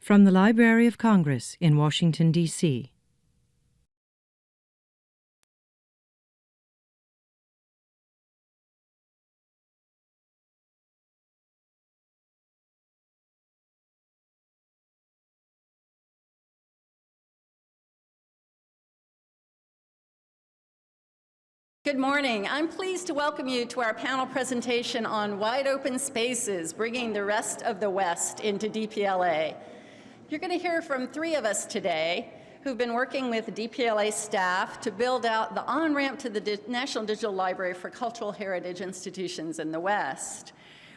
From the Library of Congress in Washington, D.C. Good morning. I'm pleased to welcome you to our panel presentation on wide open spaces, bringing the rest of the West into DPLA. You're going to hear from three of us today who've been working with DPLA staff to build out the on-ramp to the National Digital Library for Cultural Heritage Institutions in the West.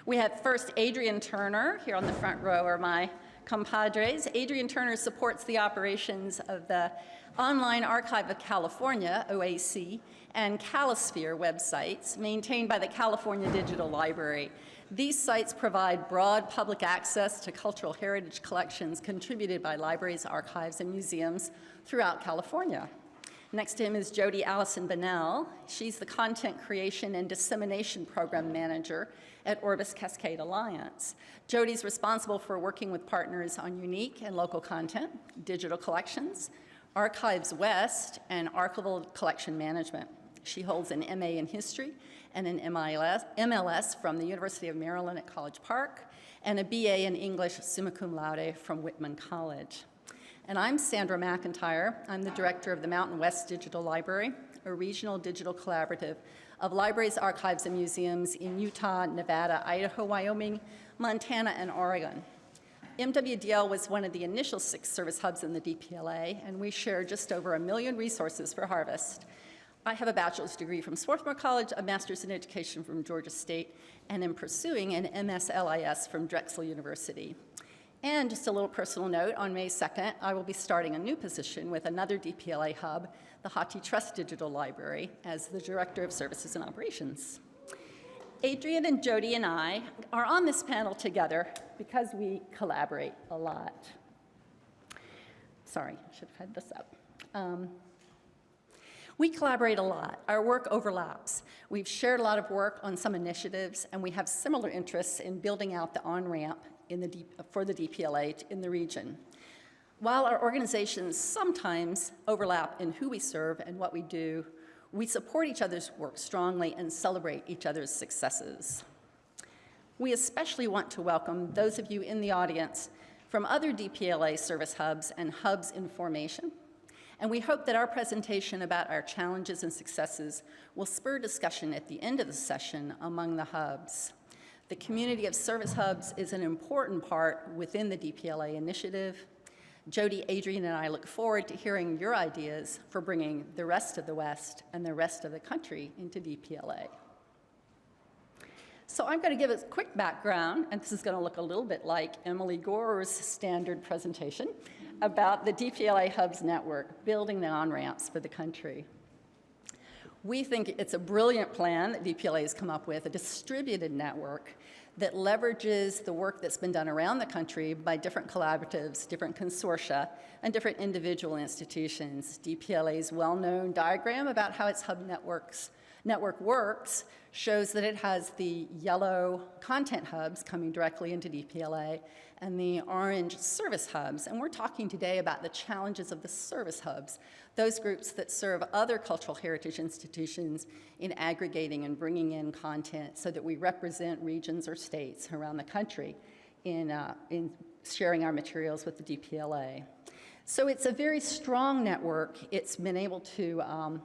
We have first Adrian Turner. Here on the front row are my compadres. Adrian Turner supports the operations of the Online Archive of California, OAC, and Calisphere websites maintained by the California Digital Library. These sites provide broad public access to cultural heritage collections contributed by libraries, archives, and museums throughout California. Next to him is Jodi Allison-Bunnell. She's the Content Creation and Dissemination Program Manager at Orbis Cascade Alliance. Jodi's responsible for working with partners on unique and local content, digital collections, Archives West, and archival collection management. She holds an MA in History and an MLS from the University of Maryland at College Park, and a BA in English summa cum laude from Whitman College. And I'm Sandra McIntyre. I'm the director of the Mountain West Digital Library, a regional digital collaborative of libraries, archives, and museums in Utah, Nevada, Idaho, Wyoming, Montana, and Oregon. MWDL was one of the initial 6 service hubs in the DPLA, and we share just over 1 million resources for harvest. I have a bachelor's degree from Swarthmore College, a master's in education from Georgia State, and am pursuing an MSLIS from Drexel University. And just a little personal note, on May 2nd, I will be starting a new position with another DPLA hub, the HathiTrust Digital Library, as the Director of Services and Operations. Adrian and Jodi and I are on this panel together because we collaborate a lot. Sorry, I should have had this up. We collaborate a lot. Our work overlaps. We've shared a lot of work on some initiatives, and we have similar interests in building out the on-ramp for the DPLA in the region. While our organizations sometimes overlap in who we serve and what we do, we support each other's work strongly and celebrate each other's successes. We especially want to welcome those of you in the audience from other DPLA service hubs and hubs in formation, and we hope that our presentation about our challenges and successes will spur discussion at the end of the session among the hubs. The community of service hubs is an important part within the DPLA initiative. Jodi, Adrian, and I look forward to hearing your ideas for bringing the rest of the West and the rest of the country into DPLA. So I'm going to give a quick background, and this is going to look a little bit like Emily Gore's standard presentation about the DPLA Hubs Network, building the on-ramps for the country. We think it's a brilliant plan that DPLA has come up with, a distributed network that leverages the work that's been done around the country by different collaboratives, different consortia, and different individual institutions. DPLA's well-known diagram about how its hub network works shows that it has the yellow content hubs coming directly into DPLA and the orange service hubs. And we're talking today about the challenges of the service hubs, those groups that serve other cultural heritage institutions in aggregating and bringing in content so that we represent regions or states around the country in sharing our materials with the DPLA. So it's a very strong network. It's been able to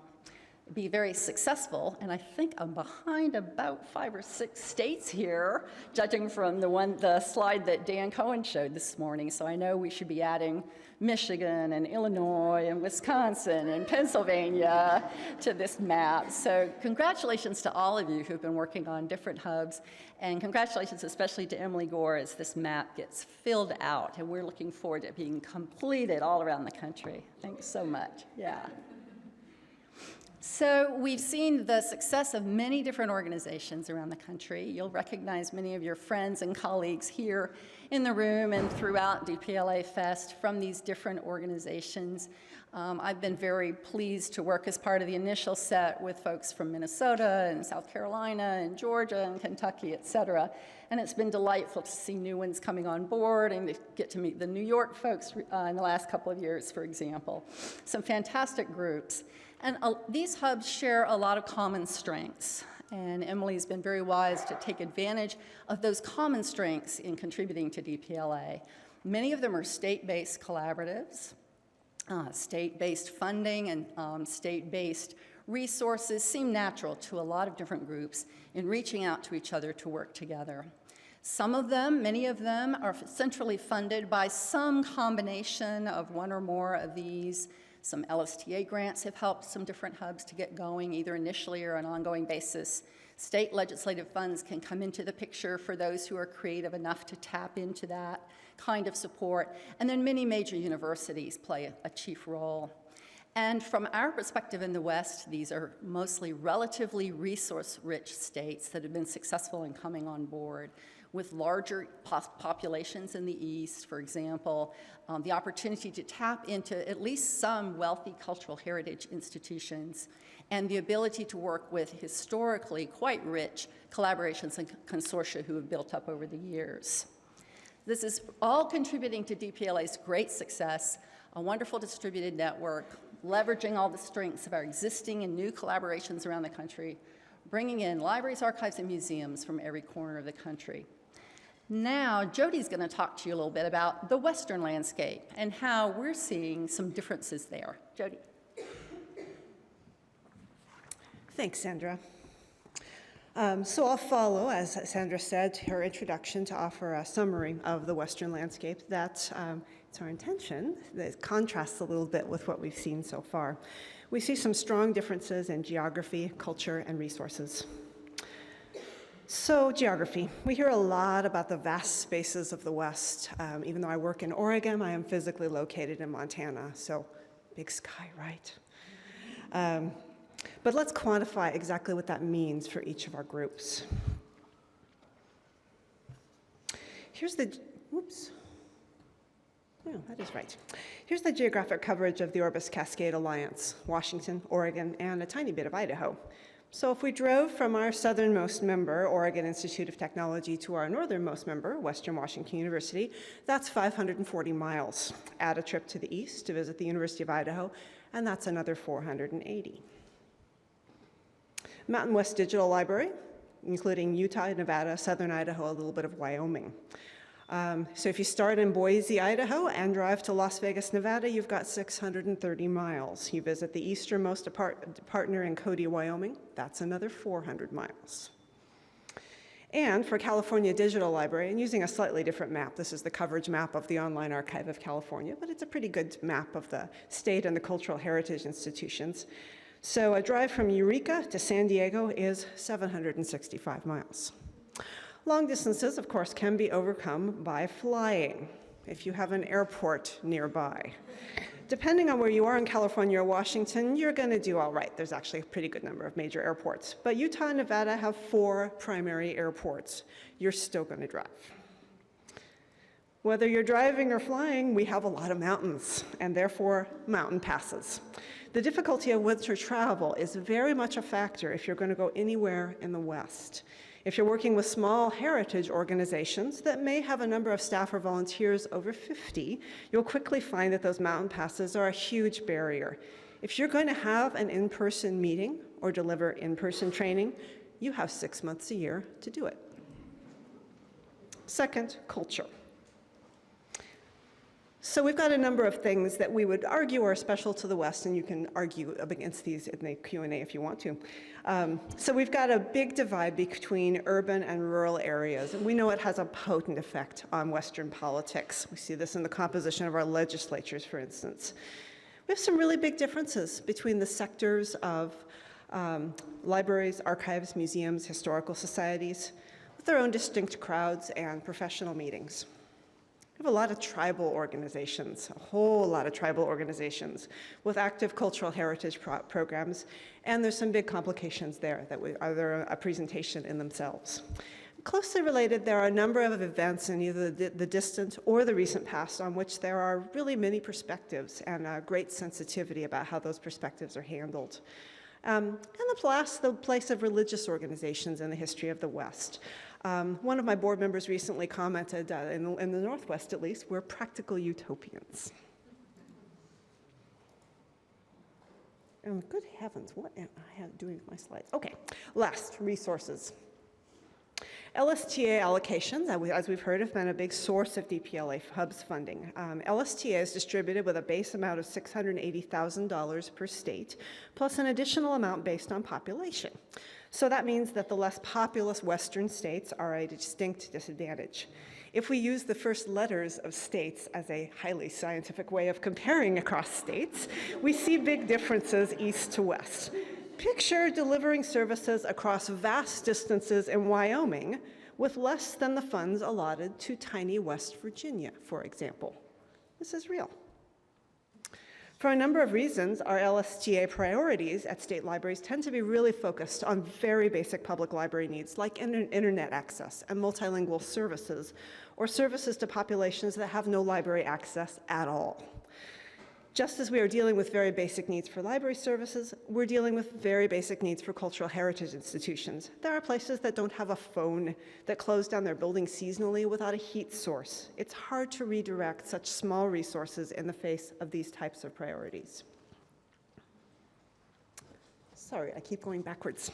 be very successful, and I think I'm behind about 5 or 6 states here, judging from the slide that Dan Cohen showed this morning. So I know we should be adding Michigan and Illinois and Wisconsin and Pennsylvania to this map. So congratulations to all of you who've been working on different hubs, and congratulations especially to Emily Gore as this map gets filled out, and we're looking forward to it being completed all around the country. Thanks so much. Yeah. So we've seen the success of many different organizations around the country. You'll recognize many of your friends and colleagues here in the room and throughout DPLAfest from these different organizations. I've been very pleased to work as part of the initial set with folks from Minnesota and South Carolina and Georgia and Kentucky, et cetera. And it's been delightful to see new ones coming on board and to get to meet the New York folks in the last couple of years, for example. Some fantastic groups. And these hubs share a lot of common strengths. And Emily's been very wise to take advantage of those common strengths in contributing to DPLA. Many of them are state-based collaboratives. State-based funding and state-based resources seem natural to a lot of different groups in reaching out to each other to work together. Some of them, many of them, are centrally funded by some combination of one or more of these. Some LSTA grants have helped some different hubs to get going, either initially or on an ongoing basis. State legislative funds can come into the picture for those who are creative enough to tap into that kind of support. And then many major universities play a chief role. And from our perspective in the West, these are mostly relatively resource-rich states that have been successful in coming on board, with larger populations in the East, for example, the opportunity to tap into at least some wealthy cultural heritage institutions, and the ability to work with historically quite rich collaborations and consortia who have built up over the years. This is all contributing to DPLA's great success, a wonderful distributed network, leveraging all the strengths of our existing and new collaborations around the country, bringing in libraries, archives, and museums from every corner of the country. Now, Jodi's going to talk to you a little bit about the Western landscape and how we're seeing some differences there. Jodi. Thanks, Sandra. So I'll follow, as Sandra said, her introduction to offer a summary of the Western landscape. It's our intention that it contrasts a little bit with what we've seen so far. We see some strong differences in geography, culture, and resources. So geography. We hear a lot about the vast spaces of the West. Even though I work in Oregon, I am physically located in Montana, so big sky, right? But let's quantify exactly what that means for each of our groups. Here's the, whoops. No, that is right. Here's the geographic coverage of the Orbis Cascade Alliance, Washington, Oregon, and a tiny bit of Idaho. So if we drove from our southernmost member, Oregon Institute of Technology, to our northernmost member, Western Washington University, that's 540 miles. Add a trip to the east to visit the University of Idaho, and that's another 480. Mountain West Digital Library, including Utah, Nevada, Southern Idaho, a little bit of Wyoming. So if you start in Boise, Idaho, and drive to Las Vegas, Nevada, you've got 630 miles. You visit the easternmost partner in Cody, Wyoming, that's another 400 miles. And for California Digital Library, and using a slightly different map, this is the coverage map of the Online Archive of California, but it's a pretty good map of the state and the cultural heritage institutions. So a drive from Eureka to San Diego is 765 miles. Long distances, of course, can be overcome by flying, if you have an airport nearby. Depending on where you are in California or Washington, you're going to do all right. There's actually a pretty good number of major airports. But Utah and Nevada have 4 primary airports. You're still going to drive. Whether you're driving or flying, we have a lot of mountains, and therefore mountain passes. The difficulty of winter travel is very much a factor if you're going to go anywhere in the West. If you're working with small heritage organizations that may have a number of staff or volunteers over 50, you'll quickly find that those mountain passes are a huge barrier. If you're going to have an in-person meeting or deliver in-person training, you have 6 months a year to do it. Second, culture. So we've got a number of things that we would argue are special to the West, and you can argue against these in the Q&A if you want to. So we've got a big divide between urban and rural areas, and we know it has a potent effect on Western politics. We see this in the composition of our legislatures, for instance. We have some really big differences between the sectors of libraries, archives, museums, historical societies, with their own distinct crowds and professional meetings. We have a lot of tribal organizations, a whole lot of tribal organizations with active cultural heritage programs, and there's some big complications there that are a presentation in themselves. Closely related, there are a number of events in either the distant or the recent past on which there are really many perspectives and great sensitivity about how those perspectives are handled. And the place of religious organizations in the history of the West. One of my board members recently commented, in the Northwest at least, we're practical utopians. And good heavens, what am I doing with my slides? Okay, last, resources. LSTA allocations, as we've heard, have been a big source of DPLA Hubs funding. LSTA is distributed with a base amount of $680,000 per state, plus an additional amount based on population. So that means that the less populous Western states are at a distinct disadvantage. If we use the first letters of states as a highly scientific way of comparing across states, we see big differences east to west. Picture delivering services across vast distances in Wyoming with less than the funds allotted to tiny West Virginia, for example. This is real. For a number of reasons, our LSTA priorities at state libraries tend to be really focused on very basic public library needs like internet access and multilingual services, or services to populations that have no library access at all. Just as we are dealing with very basic needs for library services, we're dealing with very basic needs for cultural heritage institutions. There are places that don't have a phone, that close down their buildings seasonally without a heat source. It's hard to redirect such small resources in the face of these types of priorities. Sorry, I keep going backwards.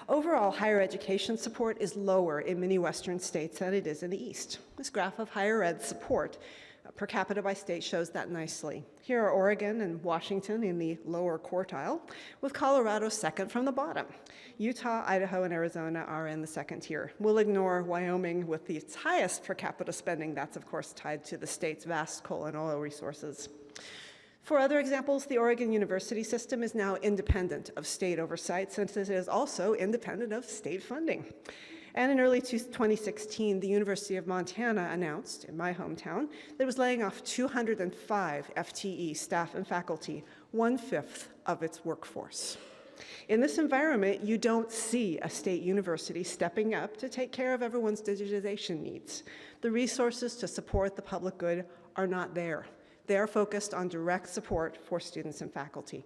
Overall, higher education support is lower in many Western states than it is in the East. This graph of higher ed support per capita by state shows that nicely. Here are Oregon and Washington in the lower quartile, with Colorado second from the bottom. Utah, Idaho, and Arizona are in the second tier. We'll ignore Wyoming with its highest per capita spending. That's, of course, tied to the state's vast coal and oil resources. For other examples, the Oregon university system is now independent of state oversight, since it is also independent of state funding. And in early 2016, the University of Montana announced, in my hometown, that it was laying off 205 FTE staff and faculty, 1/5 of its workforce. In this environment, you don't see a state university stepping up to take care of everyone's digitization needs. The resources to support the public good are not there. They are focused on direct support for students and faculty.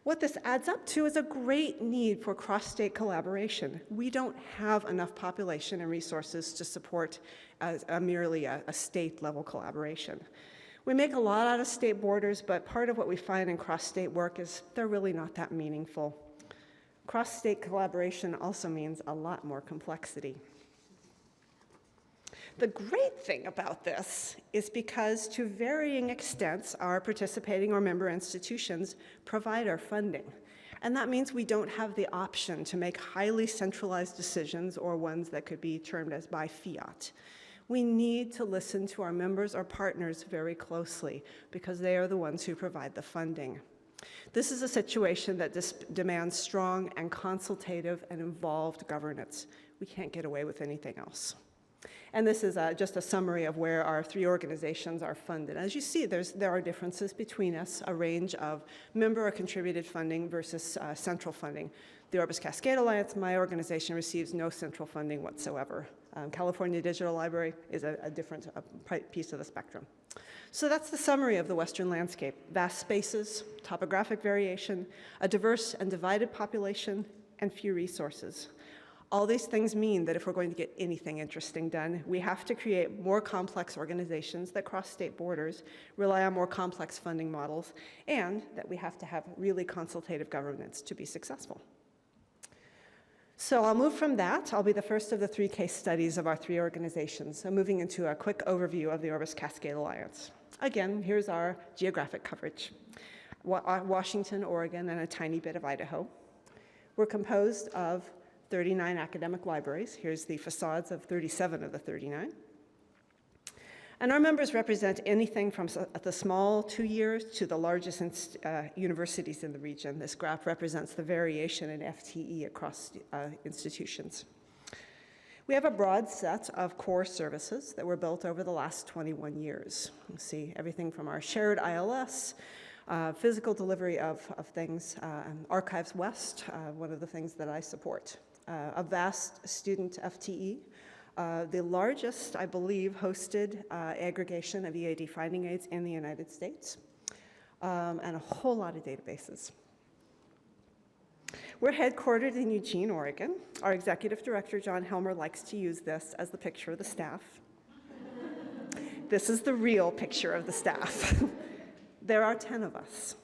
What this adds up to is a great need for cross-state collaboration. We don't have enough population and resources to support merely a state-level collaboration. We make a lot out of state borders, but part of what we find in cross-state work is they're really not that meaningful. Cross-state collaboration also means a lot more complexity. The great thing about this is because to varying extents, our participating or member institutions provide our funding. And that means we don't have the option to make highly centralized decisions or ones that could be termed as by fiat. We need to listen to our members or partners very closely because they are the ones who provide the funding. This is a situation that demands strong and consultative and involved governance. We can't get away with anything else. And this is just a summary of where our three organizations are funded. As you see, there are differences between us, a range of member or contributed funding versus central funding. The Orbis Cascade Alliance, my organization, receives no central funding whatsoever. California Digital Library is a different piece of the spectrum. So that's the summary of the Western landscape. Vast spaces, topographic variation, a diverse and divided population, and few resources. All these things mean that if we're going to get anything interesting done, we have to create more complex organizations that cross state borders, rely on more complex funding models, and that we have to have really consultative governance to be successful. So I'll move from that. I'll be the first of the three case studies of our three organizations. So moving into a quick overview of the Orbis Cascade Alliance. Again, here's our geographic coverage. Washington, Oregon, and a tiny bit of Idaho. We're composed of 39 academic libraries. Here's the facades of 37 of the 39. And our members represent anything from the small 2 years to the largest universities in the region. This graph represents the variation in FTE across institutions. We have a broad set of core services that were built over the last 21 years. You see everything from our shared ILS, physical delivery of things, Archives West, one of the things that I support. a vast student FTE, the largest, I believe, hosted aggregation of EAD finding aids in the United States, and a whole lot of databases. We're headquartered in Eugene, Oregon. Our executive director, John Helmer, likes to use this as the picture of the staff. This is the real picture of the staff. There are 10 of us.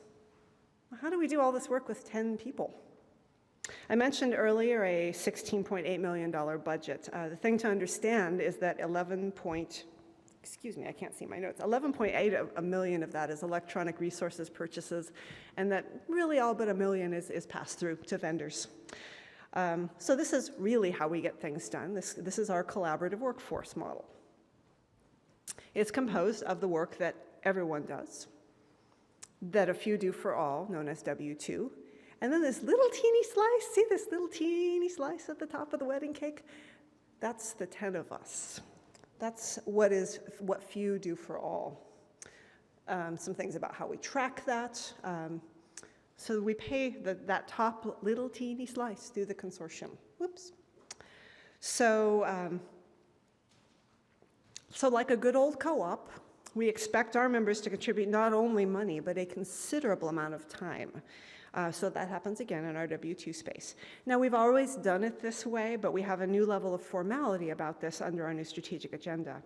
How do we do all this work with 10 people? I mentioned earlier a $16.8 million budget. The thing to understand is that 11.8 million of that is electronic resources purchases, and that really all but $1 million is passed through to vendors. So this is really how we get things done. This is our collaborative workforce model. It's composed of the work that everyone does, that a few do for all, known as W2, and then this little teeny slice, see this little teeny slice at the top of the wedding cake? That's the 10 of us. That's what few do for all. Some things about how we track that. So we pay that top little teeny slice through the consortium. Whoops. So like a good old co-op, we expect our members to contribute not only money, but a considerable amount of time. So that happens again in our W2 space. Now, we've always done it this way, but we have a new level of formality about this under our new strategic agenda.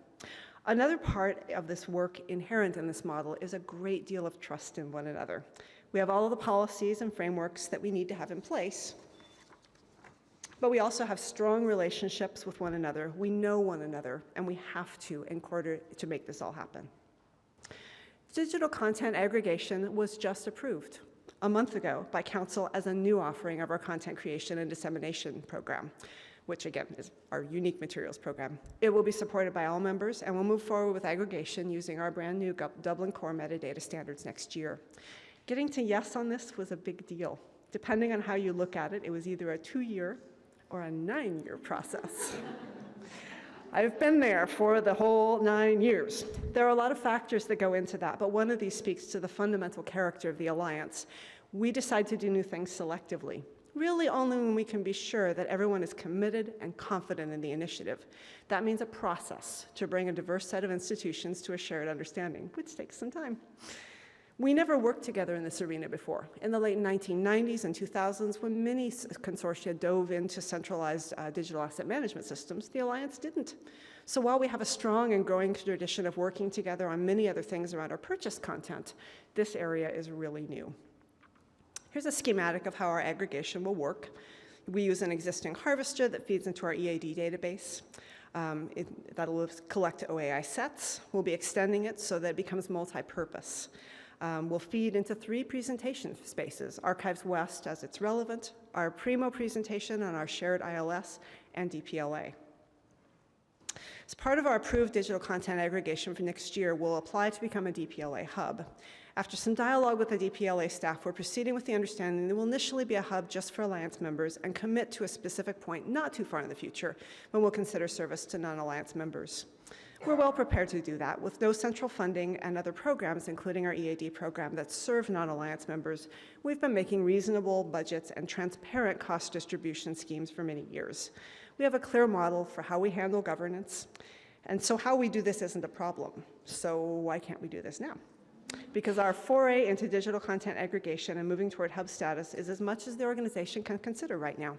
Another part of this work inherent in this model is a great deal of trust in one another. We have all of the policies and frameworks that we need to have in place, but we also have strong relationships with one another. We know one another, and we have to in order to make this all happen. Digital content aggregation was just approved a month ago by Council as a new offering of our content creation and dissemination program, which again is our unique materials program. It will be supported by all members, and we'll move forward with aggregation using our brand new Dublin Core metadata standards next year. Getting to yes on this was a big deal. Depending on how you look at it, it was either a 2-year or a 9-year process. I've been there for the whole 9 years. There are a lot of factors that go into that, but one of these speaks to the fundamental character of the Alliance. We decide to do new things selectively, really only when we can be sure that everyone is committed and confident in the initiative. That means a process to bring a diverse set of institutions to a shared understanding, which takes some time. We never worked together in this arena before. In the late 1990s and 2000s, when many consortia dove into centralized digital asset management systems, the Alliance didn't. So while we have a strong and growing tradition of working together on many other things around our purchase content, this area is really new. Here's a schematic of how our aggregation will work. We use an existing harvester that feeds into our EAD database. That'll collect OAI sets. We'll be extending it so that it becomes multi-purpose. We'll feed into 3 presentation spaces: Archives West as it's relevant, our Primo presentation on our shared ILS, and DPLA. As part of our approved digital content aggregation for next year, we'll apply to become a DPLA hub. After some dialogue with the DPLA staff, we're proceeding with the understanding that we'll initially be a hub just for Alliance members and commit to a specific point not too far in the future when we'll consider service to non-Alliance members. We're well prepared to do that with no central funding and other programs, including our EAD program, that serve non-Alliance members. We've been making reasonable budgets and transparent cost distribution schemes for many years. We have a clear model for how we handle governance, and so how we do this isn't a problem. So why can't we do this now? Because our foray into digital content aggregation and moving toward hub status is as much as the organization can consider right now.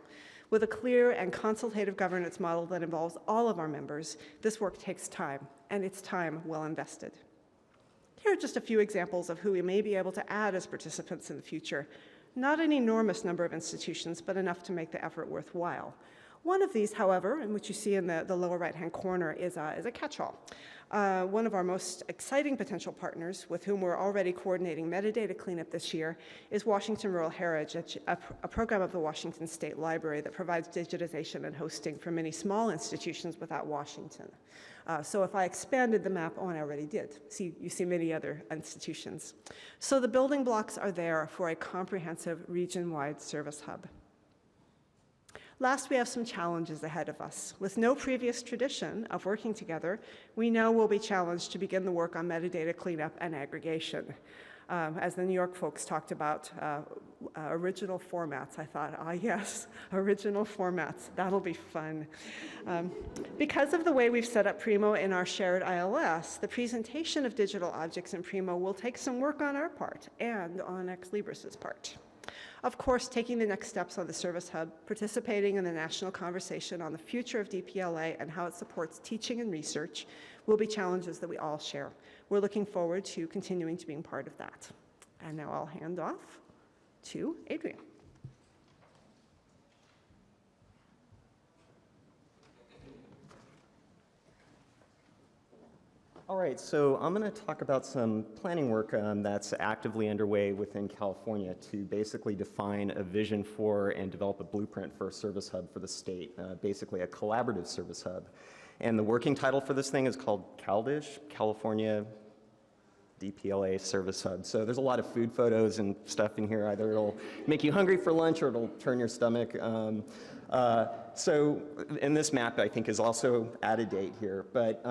With a clear and consultative governance model that involves all of our members, this work takes time, and it's time well invested. Here are just a few examples of who we may be able to add as participants in the future. Not an enormous number of institutions, but enough to make the effort worthwhile. One of these, however, and which you see in the lower right-hand corner, is a catch-all. One of our most exciting potential partners, with whom we're already coordinating metadata cleanup this year, is Washington Rural Heritage, a program of the Washington State Library that provides digitization and hosting for many small institutions without Washington. So if I expanded the map, and I already did, you see many other institutions. So the building blocks are there for a comprehensive region-wide service hub. Last, we have some challenges ahead of us. With no previous tradition of working together, we know we'll be challenged to begin the work on metadata cleanup and aggregation. As the New York folks talked about original formats, I thought, yes, original formats, that'll be fun. Because of the way we've set up Primo in our shared ILS, the presentation of digital objects in Primo will take some work on our part and on Ex Libris's part. Of course, taking the next steps on the Service Hub, participating in the national conversation on the future of DPLA and how it supports teaching and research will be challenges that we all share. We're looking forward to continuing to being part of that. And now I'll hand off to Adrian. All right, so I'm going to talk about some planning work that's actively underway within California to basically define a vision for and develop a blueprint for a service hub for the state, basically a collaborative service hub. And the working title for this thing is called CalDish, California DPLA Service Hub. So there's a lot of food photos and stuff in here. Either it'll make you hungry for lunch or it'll turn your stomach. So, and this map I think is also out of date here, but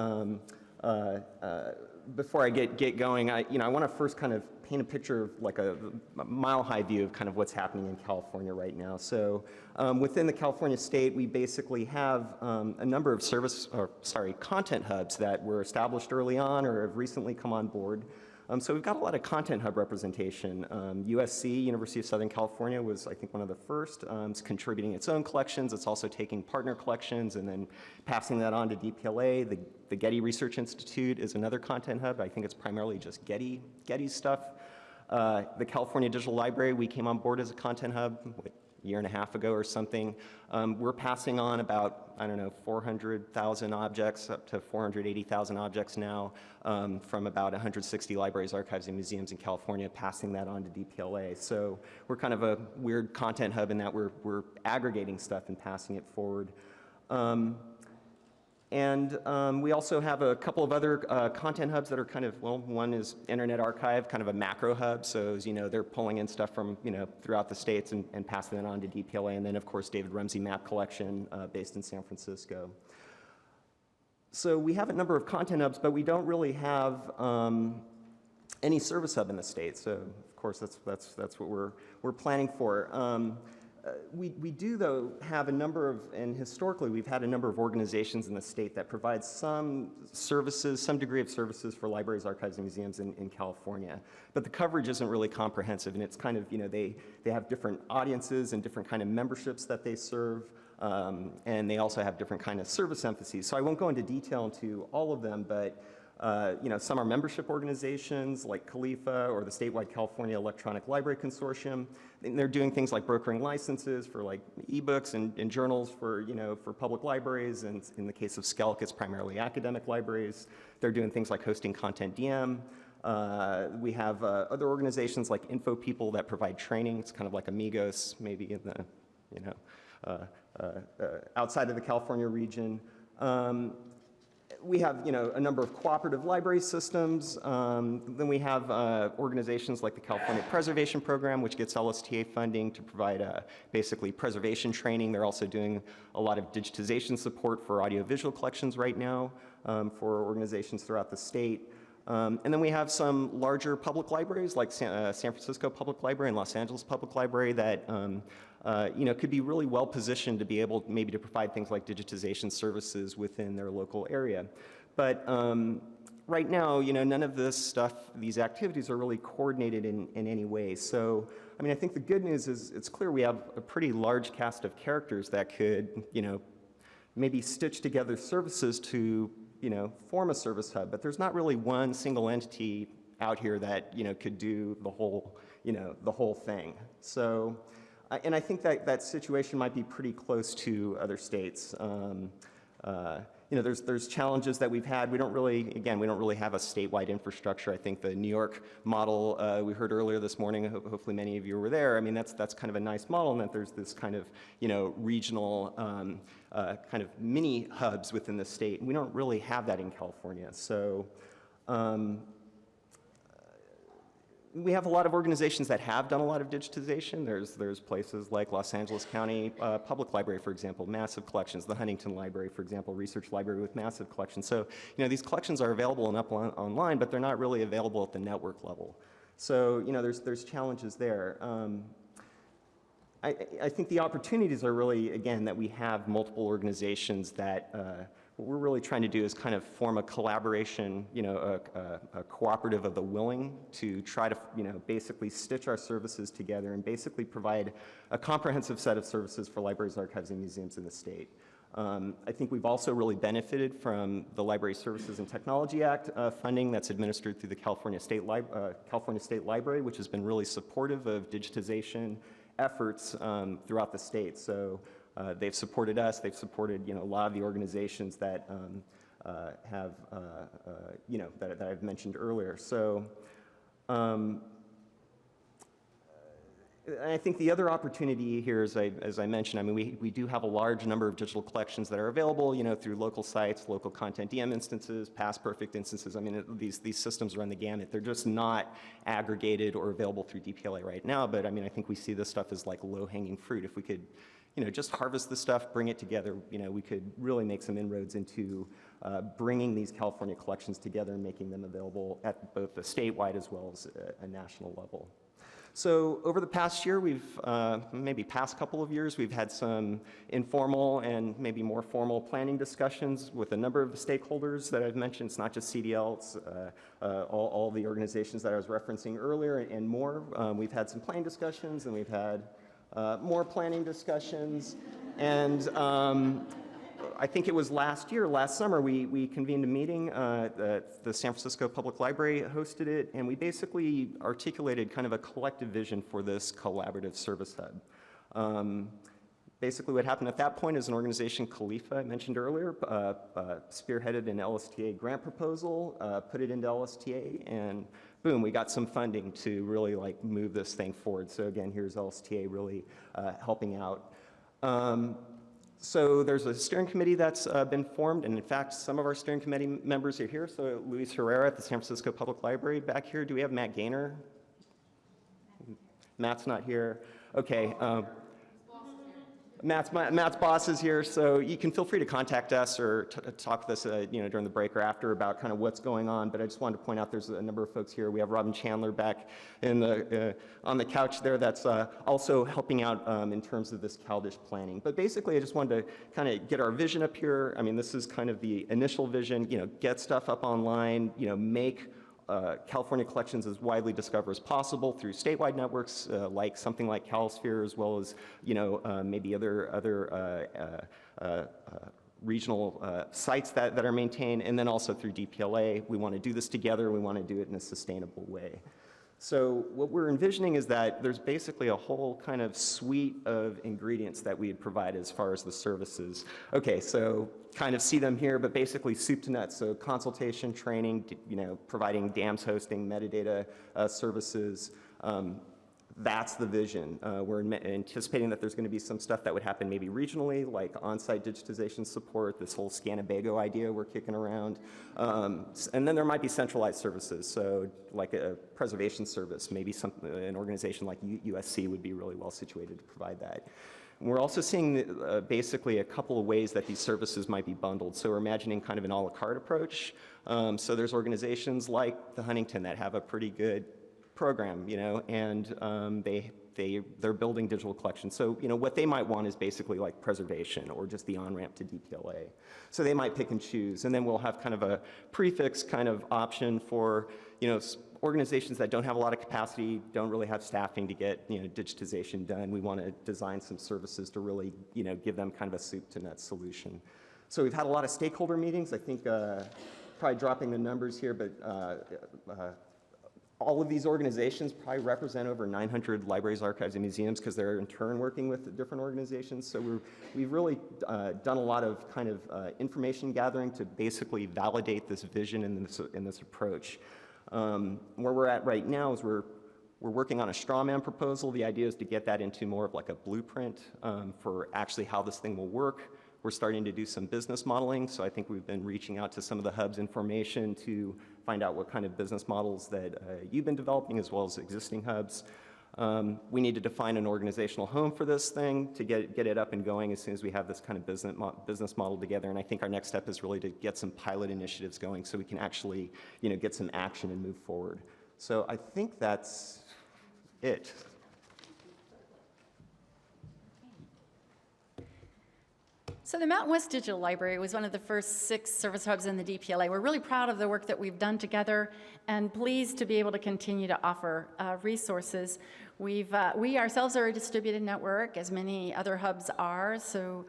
before I get going, I want to first kind of paint a picture of like a mile-high view of kind of what's happening in California right now. So within the California state, we basically have a number of content hubs that were established early on or have recently come on board. So we've got a lot of content hub representation. USC, University of Southern California, was I think one of the first. It's contributing its own collections. It's also taking partner collections and then passing that on to DPLA. The Getty Research Institute is another content hub. I think it's primarily just Getty stuff. The California Digital Library, we came on board as a content hub a year and a half ago or something. We're passing on about, I don't know, 400,000 objects up to 480,000 objects now from about 160 libraries, archives, and museums in California, passing that on to DPLA. So we're kind of a weird content hub in that we're aggregating stuff and passing it forward. We also have a couple of other content hubs that are kind of, well, one is Internet Archive, kind of a macro hub. So, as you know, they're pulling in stuff from, throughout the states and passing it on to DPLA. And then, of course, David Rumsey Map Collection based in San Francisco. So we have a number of content hubs, but we don't really have any service hub in the state. So, of course, that's what we're planning for. We do, though, have a number of, and historically we've had a number of organizations in the state that provide some services, some degree of services for libraries, archives, and museums in California. But the coverage isn't really comprehensive, and it's kind of, they have different audiences and different kind of memberships that they serve, and they also have different kind of service emphases. So I won't go into detail into all of them, but some are membership organizations like Calisphere or the statewide California Electronic Library Consortium. And they're doing things like brokering licenses for like ebooks and journals for, for public libraries. And in the case of SCELC, it's primarily academic libraries. They're doing things like hosting Content DM. We have other organizations like Info People that provide training. It's kind of like Amigos, maybe in the, outside of the California region. We have, a number of cooperative library systems. Then we have organizations like the California Preservation Program, which gets LSTA funding to provide basically preservation training. They're also doing a lot of digitization support for audiovisual collections right now for organizations throughout the state. And then we have some larger public libraries like San Francisco Public Library and Los Angeles Public Library that could be really well positioned to be able maybe to provide things like digitization services within their local area. But right now, none of this stuff, these activities are really coordinated in any way. So, I think the good news is it's clear we have a pretty large cast of characters that could, maybe stitch together services to form a service hub, but there's not really one single entity out here that, could do the whole, the whole thing. So, and I think that situation might be pretty close to other states. There's challenges that we've had. We don't really have a statewide infrastructure. I think the New York model we heard earlier this morning, hopefully many of you were there. That's kind of a nice model, and that there's this kind of, regional kind of mini hubs within the state. We don't really have that in California. So we have a lot of organizations that have done a lot of digitization. There's places like Los Angeles County Public Library, for example, massive collections. The Huntington Library, for example, research library with massive collections. So, these collections are available and up online, but they're not really available at the network level. So, you know, there's challenges there. I think the opportunities are really, again, that we have multiple organizations that what we're really trying to do is kind of form a collaboration, you know, a cooperative of the willing to try to, you know, basically stitch our services together and basically provide a comprehensive set of services for libraries, archives, and museums in the state. I think we've also really benefited from the Library Services and Technology Act funding that's administered through the California State Library, which has been really supportive of digitization efforts throughout the state. So they've supported us, they've supported, you know, a lot of the organizations that have, you know, that I've mentioned earlier. So I think the other opportunity here, as I mentioned, I mean, we do have a large number of digital collections that are available, you know, through local sites, local content DM instances, past perfect instances. I mean, these systems run the gamut. They're just not aggregated or available through DPLA right now, but I mean, I think we see this stuff as like low-hanging fruit. If we could, you know, just harvest this stuff, bring it together, you know, we could really make some inroads into bringing these California collections together and making them available at both the statewide as well as a national level. So over the past year, maybe past couple of years, we've had some informal and maybe more formal planning discussions with a number of the stakeholders that I've mentioned. It's not just CDL, it's all the organizations that I was referencing earlier and more. We've had some planning discussions and we've had more planning discussions. And I think it was last summer, we convened a meeting. The San Francisco Public Library hosted it, and we basically articulated kind of a collective vision for this collaborative service hub. Basically what happened at that point is an organization, Calisphere, I mentioned earlier, spearheaded an LSTA grant proposal, put it into LSTA, and boom, we got some funding to really like move this thing forward. So again, here's LSTA really helping out. So there's a steering committee that's been formed, and in fact, some of our steering committee members are here. So Luis Herrera at the San Francisco Public Library back here. Do we have Matt Gaynor? Matt's not here. Okay. Matt's boss is here, so you can feel free to contact us or talk with us, you know, during the break or after about kind of what's going on. But I just wanted to point out there's a number of folks here. We have Robin Chandler back in the on the couch there. That's also helping out in terms of this CalDish planning. But basically, I just wanted to kind of get our vision up here. I mean, this is kind of the initial vision. You know, get stuff up online. You know, make California collections as widely discovered as possible through statewide networks like something like Calisphere, as well as, you know, maybe other regional sites that are maintained, and then also through DPLA. We want to do this together. We want to do it in a sustainable way. So what we're envisioning is that there's basically a whole kind of suite of ingredients that we'd provide as far as the services. Okay, so kind of see them here, but basically soup to nuts. So consultation, training, you know, providing DAMS hosting, metadata services. That's the vision. We're anticipating that there's going to be some stuff that would happen maybe regionally, like on-site digitization support, this whole Scanabago idea we're kicking around. And then there might be centralized services, so like a preservation service, maybe an organization like USC would be really well situated to provide that. We're also seeing basically a couple of ways that these services might be bundled. So we're imagining kind of an a la carte approach. So there's organizations like the Huntington that have a pretty good program, you know, and they're building digital collections. So, you know, what they might want is basically like preservation or just the on-ramp to DPLA. So they might pick and choose, and then we'll have kind of a prefix kind of option for, you know, organizations that don't have a lot of capacity, don't really have staffing to get, you know, digitization done. We want to design some services to really, you know, give them kind of a soup to nuts solution. So we've had a lot of stakeholder meetings. I think probably dropping the numbers here, but all of these organizations probably represent over 900 libraries, archives, and museums because they're in turn working with different organizations. So we've really done a lot of kind of information gathering to basically validate this vision and this approach. Where we're at right now is we're working on a straw man proposal. The idea is to get that into more of like a blueprint for actually how this thing will work. We're starting to do some business modeling, so I think we've been reaching out to some of the hubs information to find out what kind of business models that you've been developing as well as existing hubs. We need to define an organizational home for this thing to get it up and going as soon as we have this kind of business model together, and I think our next step is really to get some pilot initiatives going so we can actually, you know, get some action and move forward. So I think that's it. So the Mountain West Digital Library was one of the first 6 service hubs in the DPLA. We're really proud of the work that we've done together and pleased to be able to continue to offer resources. We ourselves are a distributed network, as many other hubs are, so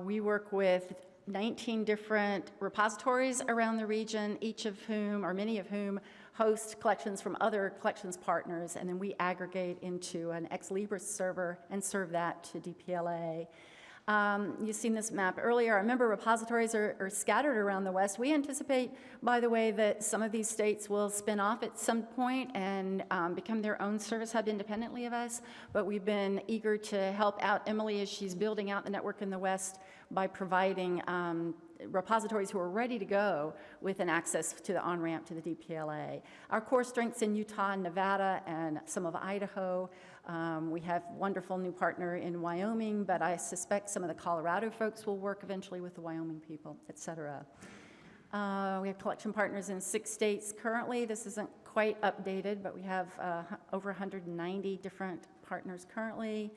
we work with 19 different repositories around the region, each of whom, or many of whom, host collections from other collections partners, and then we aggregate into an Ex Libris server and serve that to DPLA. You've seen this map earlier. Our member repositories are scattered around the West. We anticipate, by the way, that some of these states will spin off at some point and become their own service hub independently of us, but we've been eager to help out Emily as she's building out the network in the West by providing repositories who are ready to go with an access to the on-ramp to the DPLA. Our core strengths in Utah and Nevada and some of Idaho. We have a wonderful new partner in Wyoming, but I suspect some of the Colorado folks will work eventually with the Wyoming people, et cetera. We have collection partners in 6 states currently. This isn't quite updated, but we have over 190 different partners currently.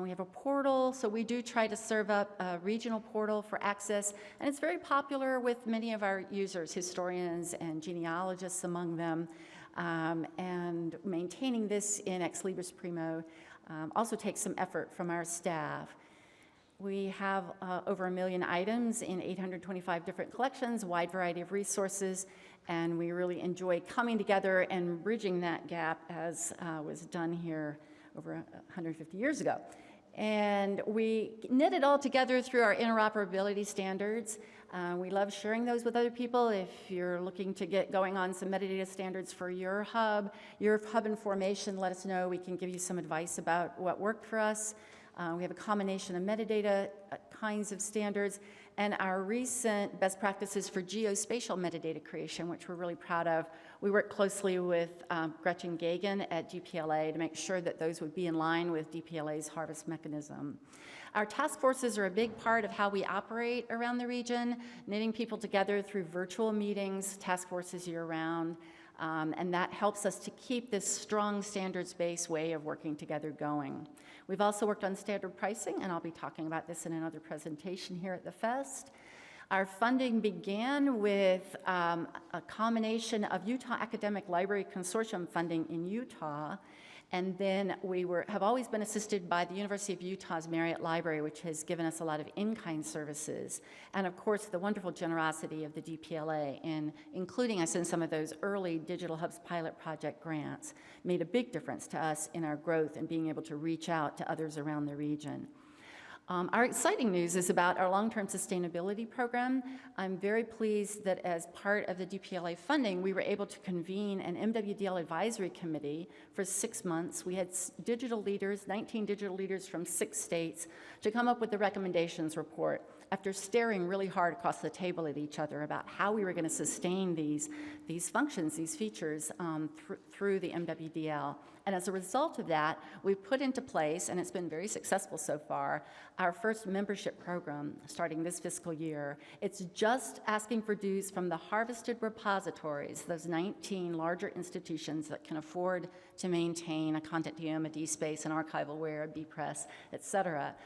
We have a portal, so we do try to serve up a regional portal for access, and it's very popular with many of our users, historians and genealogists among them, and maintaining this in Ex Libris Primo also takes some effort from our staff. We have over 1 million items in 825 different collections, a wide variety of resources, and we really enjoy coming together and bridging that gap as was done here over 150 years ago. And we knit it all together through our interoperability standards. We love sharing those with other people. If you're looking to get going on some metadata standards for your hub information, let us know. We can give you some advice about what worked for us. We have a combination of metadata kinds of standards and our recent best practices for geospatial metadata creation, which we're really proud of. We work closely with Gretchen Gagan at DPLA to make sure that those would be in line with DPLA's harvest mechanism. Our task forces are a big part of how we operate around the region, knitting people together through virtual meetings, task forces year-round, and that helps us to keep this strong standards-based way of working together going. We've also worked on standard pricing, and I'll be talking about this in another presentation here at the Fest. Our funding began with a combination of Utah Academic Library Consortium funding in Utah, and then we have always been assisted by the University of Utah's Marriott Library, which has given us a lot of in-kind services, and of course the wonderful generosity of the DPLA in including us in some of those early Digital Hubs pilot project grants made a big difference to us in our growth and being able to reach out to others around the region. Our exciting news is about our long-term sustainability program. I'm very pleased that as part of the DPLA funding, we were able to convene an MWDL advisory committee for 6 months. We had digital leaders, 19 digital leaders from 6 states, to come up with the recommendations report after staring really hard across the table at each other about how we were going to sustain these functions, these features through the MWDL. And as a result of that, we've put into place, and it's been very successful so far, our first membership program starting this fiscal year. It's just asking for dues from the harvested repositories, those 19 larger institutions that can afford to maintain a content DM, a DSpace, an archivalware, a bpress, et cetera.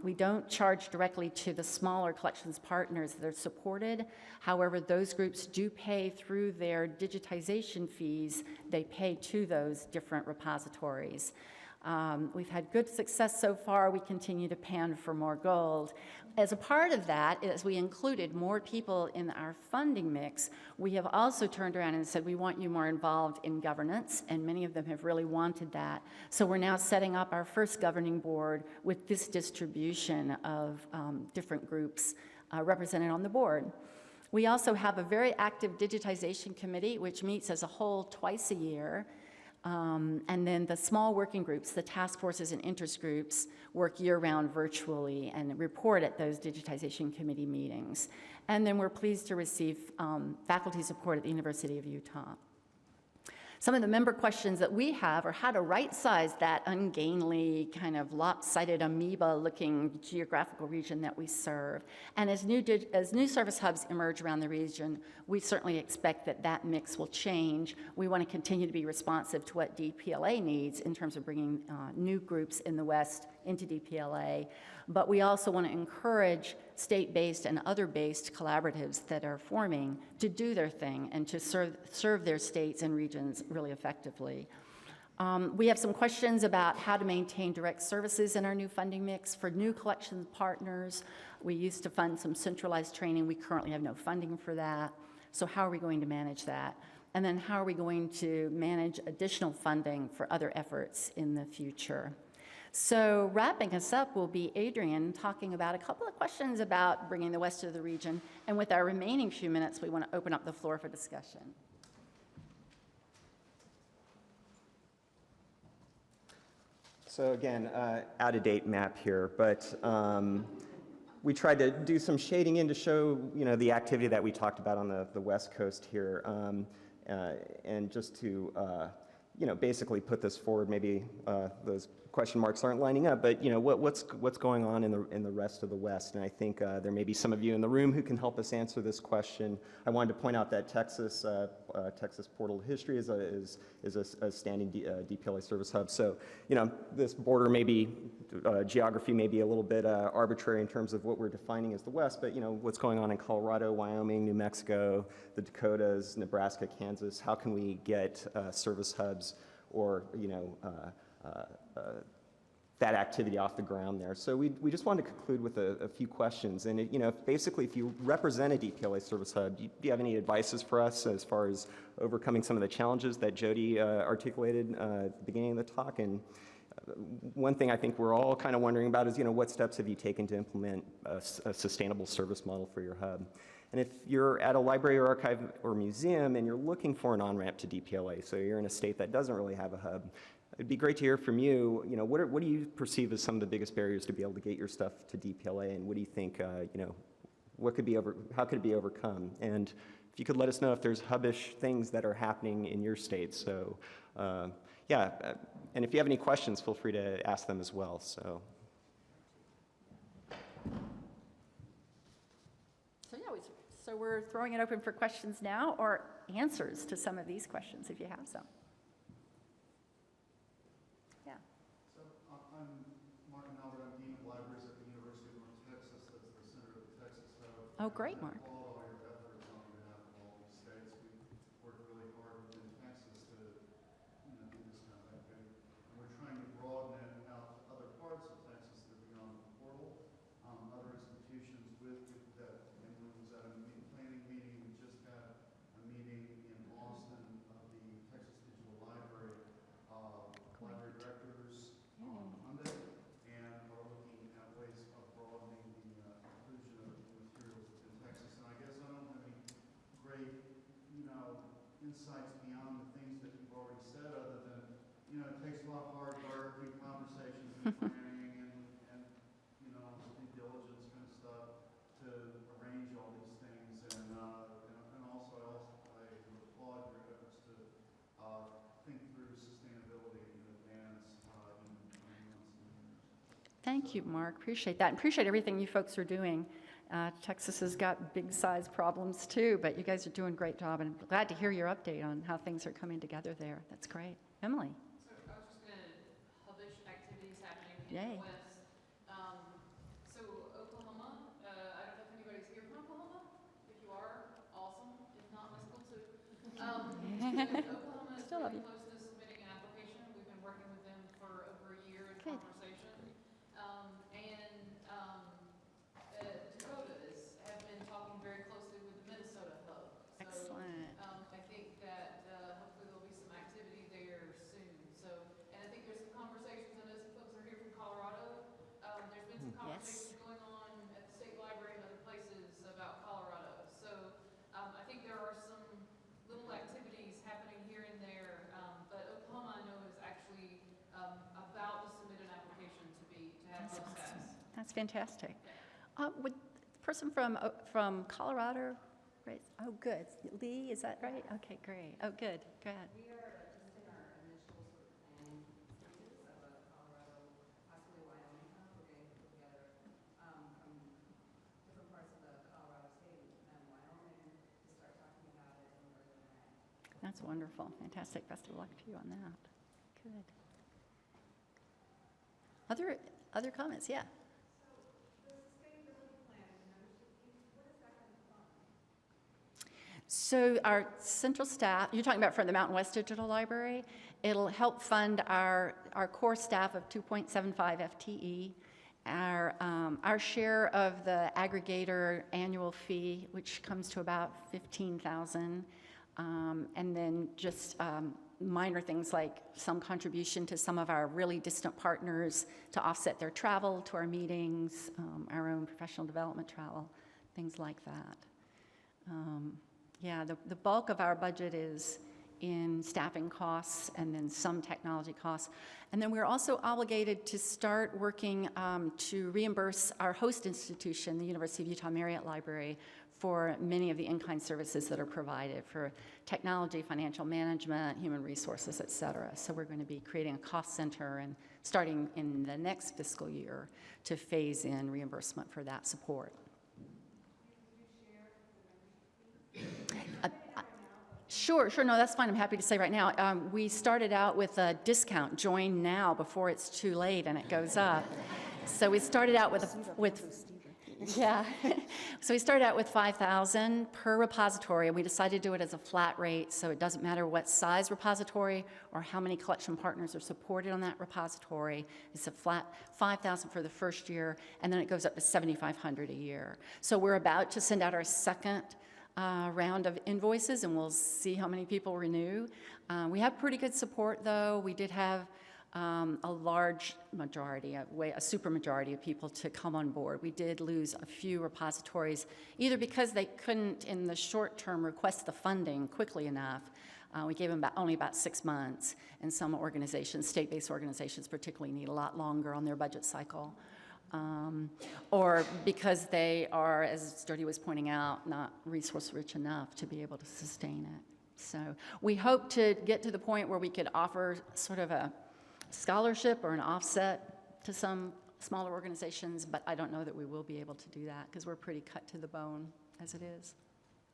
We don't charge directly to the smaller collections partners that are supported. However, those groups do pay through their digitization fees. They pay to those different repositories. We've had good success so far. We continue to pan for more gold. As a part of that, as we included more people in our funding mix, we have also turned around and said, we want you more involved in governance, and many of them have really wanted that. So we're now setting up our first governing board with this distribution of different groups represented on the board. We also have a very active digitization committee, which meets as a whole twice a year. And then the small working groups, the task forces and interest groups, work year-round virtually and report at those digitization committee meetings. And then we're pleased to receive faculty support at the University of Utah. Some of the member questions that we have are how to right-size that ungainly, kind of lopsided amoeba-looking geographical region that we serve. And as new service hubs emerge around the region, we certainly expect that that mix will change. We want to continue to be responsive to what DPLA needs in terms of bringing new groups in the West into DPLA, but we also want to encourage state-based and other-based collaboratives that are forming to do their thing and to serve their states and regions really effectively. We have some questions about how to maintain direct services in our new funding mix. For new collection partners, we used to fund some centralized training. We currently have no funding for that. So how are we going to manage that? And then how are we going to manage additional funding for other efforts in the future? So wrapping us up will be Adrian talking about a couple of questions about bringing the West to the region. And with our remaining few minutes, we want to open up the floor for discussion. So again, out-of-date map here, but we tried to do some shading in to show, the activity that we talked about on the West Coast here, and just to, basically put this forward. Maybe those question marks aren't lining up, but what's going on in the rest of the West? And I think there may be some of you in the room who can help us answer this question. I wanted to point out that Texas Portal History is a standing DPLA service hub. So this border may be geography may be a little bit arbitrary in terms of what we're defining as the West, but what's going on in Colorado, Wyoming, New Mexico, the Dakotas, Nebraska, Kansas? How can we get service hubs or that activity off the ground there? So we just wanted to conclude with a few questions. And basically, if you represent a DPLA service hub, do you have any advices for us as far as overcoming some of the challenges that Jodi articulated at the beginning of the talk? And one thing I think we're all kind of wondering about is, what steps have you taken to implement a sustainable service model for your hub? And if you're at a library or archive or museum and you're looking for an on-ramp to DPLA, so you're in a state that doesn't really have a hub, it'd be great to hear from you. What do you perceive as some of the biggest barriers to be able to get your stuff to DPLA, and what do you think, how could it be overcome? And if you could let us know if there's hubbish things that are happening in your state. So, and if you have any questions, feel free to ask them as well. So we're throwing it open for questions now, or answers to some of these questions if you have some. Oh, great, Mark. All your efforts on behalf of all these states. We worked really hard in Texas to do this kind of activity. And we're trying to broaden it out to other parts of Texas that are beyond the portal, other institutions with that. And we was at a planning meeting. We just had a meeting in Austin of the Texas Digital Library, library directors on Monday, and we're looking at ways of broadening the inclusion of materials within Texas. And I guess I don't have any great, insights beyond the things that you've already said, other than, it takes a lot of hard work and conversations and planning and due diligence kind of stuff to arrange all these things. And also I applaud your efforts to think through sustainability in advance in months and years. Thank you, Mark. Appreciate that. And appreciate everything you folks are doing. Texas has got big size problems too, but you guys are doing a great job, and I'm glad to hear your update on how things are coming together there. That's great. Emily. So I was just going to publish activities happening in Yay. the West. So Oklahoma, I don't know if anybody's here from Oklahoma. If you are, awesome. If not, let's go too. Oklahoma is Still love pretty you. close to submitting an application. We've been working with them for over a year in Good. conversation. Dakotas have been talking very closely with the Minnesota hub. So, Excellent. I think that hopefully there'll be some activity there soon. So, and I think there's some conversations. I know some folks are here from Colorado. There's been some conversations going on at the state library and other places about Colorado. So, I think there are some little activities happening here and there. But Oklahoma, I know, is actually about to submit an application to have That's success. awesome. That's fantastic. Would the person from Colorado, right? Oh, good. Lee, is that right? Okay, great. Oh, good. Go ahead. We are That's wonderful. Fantastic. Best of luck to you on that. Good. Other comments? Yeah. So our central staff, you're talking about from the Mountain West Digital Library, it'll help fund our core staff of 2.75 FTE, our share of the aggregator annual fee, which comes to about $15,000, and then just minor things like some contribution to some of our really distant partners to offset their travel to our meetings, our own professional development travel, things like that. Yeah, the bulk of our budget is in staffing costs and then some technology costs. And then we're also obligated to start working to reimburse our host institution, the University of Utah Marriott Library, for many of the in-kind services that are provided for technology, financial management, human resources, et cetera. So we're going to be creating a cost center and starting in the next fiscal year to phase in reimbursement for that support. Sure, no, that's fine. I'm happy to say right now. We started out with a discount, join now before it's too late and it goes up. So we started out with yeah. So we started out with $5,000 per repository, and we decided to do it as a flat rate, so it doesn't matter what size repository or how many collection partners are supported on that repository. It's a flat $5,000 for the first year, and then it goes up to $7,500 a year. So we're about to send out our second round of invoices, and we'll see how many people renew. We have pretty good support, though. We did have a large majority, a super majority of people to come on board. We did lose a few repositories, either because they couldn't, in the short term, request the funding quickly enough. We gave them only about 6 months, and some organizations, state-based organizations particularly, need a lot longer on their budget cycle. Or because they are, as Jodi was pointing out, not resource-rich enough to be able to sustain it. So we hope to get to the point where we could offer sort of a scholarship or an offset to some smaller organizations, but I don't know that we will be able to do that because we're pretty cut to the bone as it is.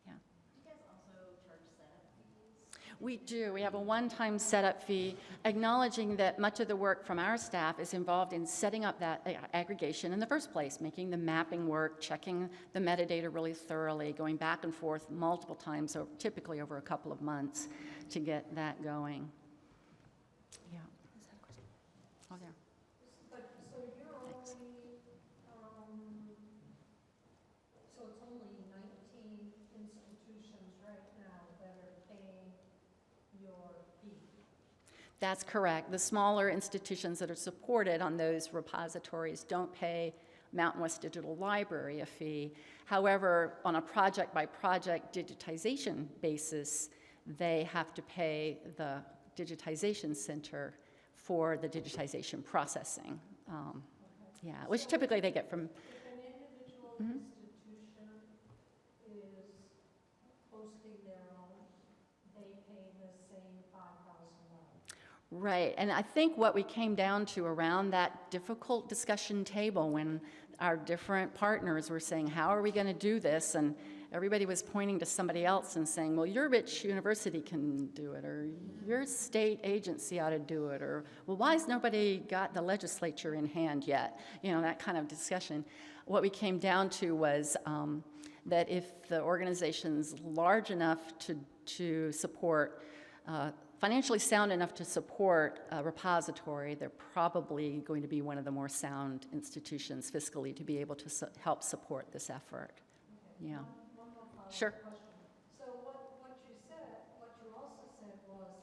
Yeah. Do you guys also charge setup fees? We do. We have a one-time setup fee, acknowledging that much of the work from our staff is involved in setting up that aggregation in the first place, making the mapping work, checking the metadata really thoroughly, going back and forth multiple times, typically over a couple of months, to get that going. Yeah. Oh, there. But, so you're Thanks. only, so it's only 19 institutions right now that are paying your fee? That's correct. The smaller institutions that are supported on those repositories don't pay Mountain West Digital Library a fee. However, on a project-by-project digitization basis, they have to pay the digitization center for the digitization processing. Yeah, which typically they get from. If an individual institution is hosting their own, they pay the same $5,000. Right, and I think what we came down to around that difficult discussion table when our different partners were saying, how are we going to do this? And everybody was pointing to somebody else and saying, well, your rich university can do it, or your state agency ought to do it, or, well, why has nobody got the legislature in hand yet? You know, that kind of discussion. What we came down to was that if the organization's large enough to support, financially sound enough to support a repository, they're probably going to be one of the more sound institutions fiscally to be able to help support this effort. Yeah. One more follow-up Sure. question. So what you also said was,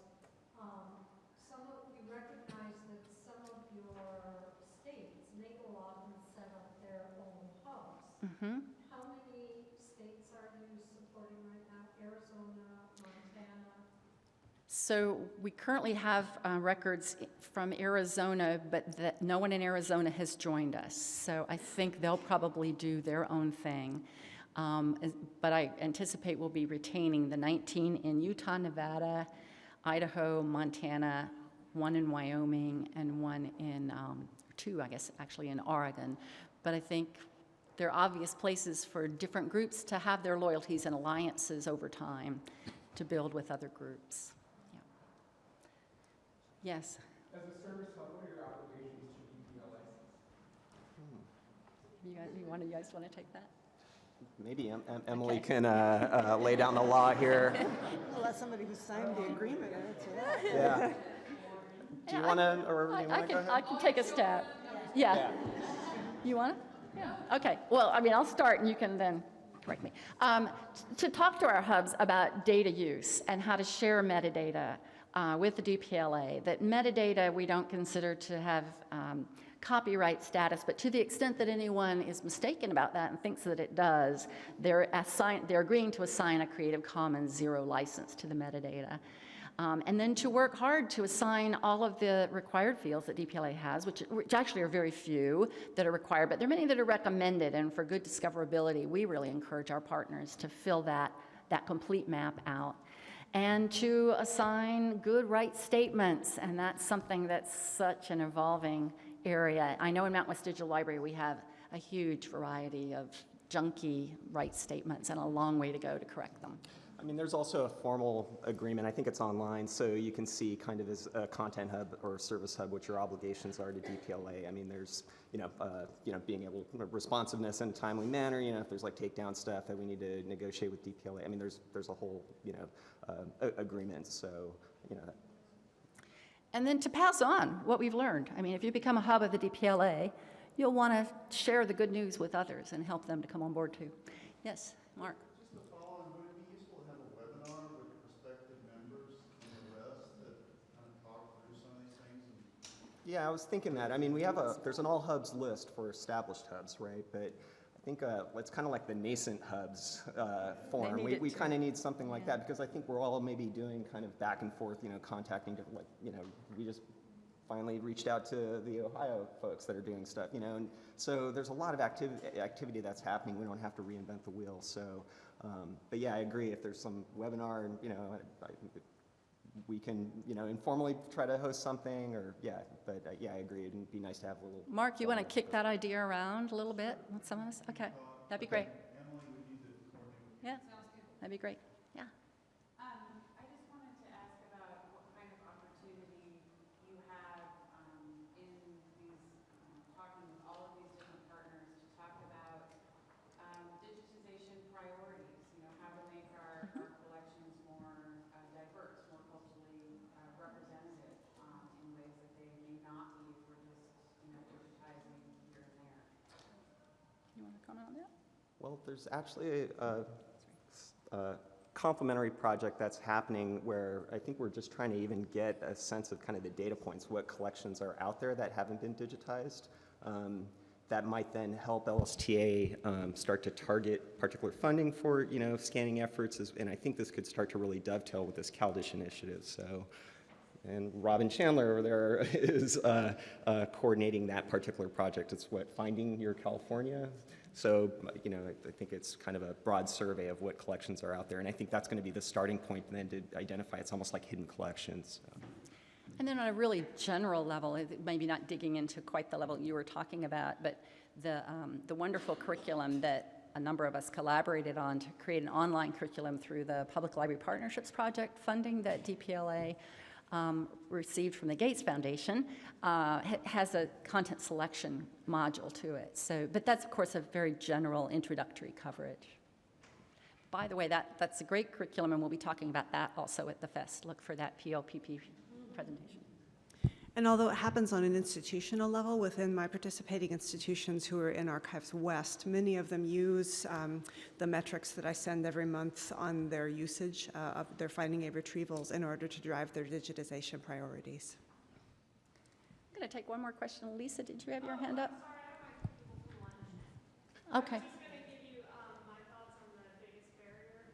you recognize that some of your states may go off and set up their own hubs. Mm-hmm. How many states are you supporting right now? Arizona, Montana? So we currently have records from Arizona, but no one in Arizona has joined us. So I think they'll probably do their own thing. But I anticipate we'll be retaining the 19 in Utah, Nevada, Idaho, Montana, one in Wyoming, and one in, two, I guess, actually in Oregon. But I think there are obvious places for different groups to have their loyalties and alliances over time to build with other groups. Yeah. Yes? As a service hub, what are your obligations to DPLA? You guys want to take that? Maybe Emily can lay down the law here. Well, that's somebody who signed the agreement answer that. Yeah. Do you want to, or you want to go ahead? I can take a stab. Yeah. You want to? Yeah. Okay. Well, I mean, I'll start and you can then correct me. To talk to our hubs about data use and how to share metadata with the DPLA, that metadata we don't consider to have copyright status, but to the extent that anyone is mistaken about that and thinks that it does, they're agreeing to assign a Creative Commons 0 license to the metadata. And then to work hard to assign all of the required fields that DPLA has, which actually are very few that are required, but there are many that are recommended, and for good discoverability, we really encourage our partners to fill that complete map out. And to assign good right statements, and that's something that's such an evolving area. I know in Mountain West Digital Library we have a huge variety of junky right statements and a long way to go to correct them. I mean, there's also a formal agreement. I think it's online, so you can see kind of as a content hub or service hub what your obligations are to DPLA. I mean, there's, being able to responsiveness in a timely manner. If there's like takedown stuff that we need to negotiate with DPLA. I mean, there's a whole, agreement. So, And then to pass on what we've learned. I mean, if you become a hub of the DPLA, you'll want to share the good news with others and help them to come on board too. Yes, Mark. Just to follow on, would it be useful to have a webinar with prospective members in the West that kind of talk through some of these things? Yeah, I was thinking that. I mean, there's an all hubs list for established hubs, right? But I think it's kind of like the nascent hubs form. We kind of need something like that, because I think we're all maybe doing kind of back and forth, contacting different, we just finally reached out to the Ohio folks that are doing stuff, and so there's a lot of activity that's happening. We don't have to reinvent the wheel. So, but yeah, I agree. If there's some webinar, and we can, informally try to host something, or but I agree. It'd be nice to have a little. Mark, you want to kick that idea around a little bit with some of us? Okay, that'd be great. Emily, we need to coordinate. Yeah, that'd be great. Yeah. I just wanted to ask about what kind of opportunity you have in these, talking with all of these different partners to talk about digitization priorities, how to make our collections more diverse, more culturally representative in ways that they may not be if we're just, digitizing here and there. You want to comment on that? Well, there's actually a complementary project that's happening where I think we're just trying to even get a sense of kind of the data points, what collections are out there that haven't been digitized. That might then help LSTA start to target particular funding for scanning efforts, and I think this could start to really dovetail with this CalDish initiative. So, and Robin Chandler over there is coordinating that particular project. It's Finding Your California. So, I think it's kind of a broad survey of what collections are out there, and I think that's going to be the starting point, and then to identify it's almost like hidden collections. So. And then on a really general level, maybe not digging into quite the level you were talking about, but the wonderful curriculum that a number of us collaborated on to create an online curriculum through the Public Library Partnerships Project funding that DPLA received from the Gates Foundation, has a content selection module to it. So, but that's, of course, a very general introductory coverage. By the way, that's a great curriculum, and we'll be talking about that also at the Fest. Look for that PLPP presentation. And although it happens on an institutional level within my participating institutions who are in Archives West, many of them use the metrics that I send every month on their usage of their finding aid retrievals in order to drive their digitization priorities. I'm going to take one more question. Lisa, did you have your hand up? Sorry, I might take people from lunch. Okay. I'm just going to give you my thoughts on the biggest barrier.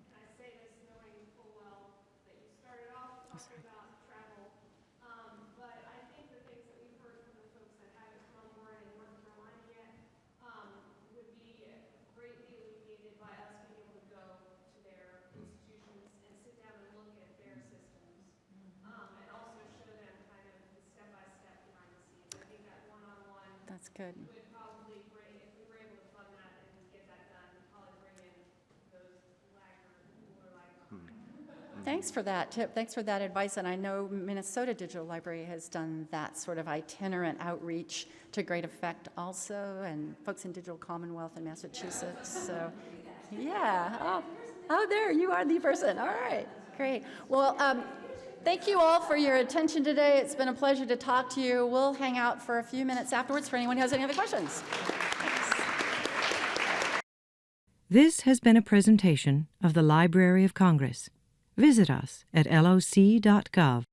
And I say this knowing full well that you started off talking about travel. But I think the things that we've heard from the folks that haven't come on board in North Carolina yet would be greatly alleviated by us being able to go to their institutions and sit down and look at their systems. And also show them kind of the step-by-step behind the scenes. I think that one-on-one That's good. would probably bring, if we were able to fund that and get that done, probably bring in those laggers who are like behind. thanks for that tip. Thanks for that advice. And I know Minnesota Digital Library has done that sort of itinerant outreach to great effect also, and folks in Digital Commonwealth in Massachusetts. So, yeah. Oh, there, you are the person. All right, great. Well, thank you all for your attention today. It's been a pleasure to talk to you. We'll hang out for a few minutes afterwards for anyone who has any other questions. This has been a presentation of the Library of Congress. Visit us at loc.gov.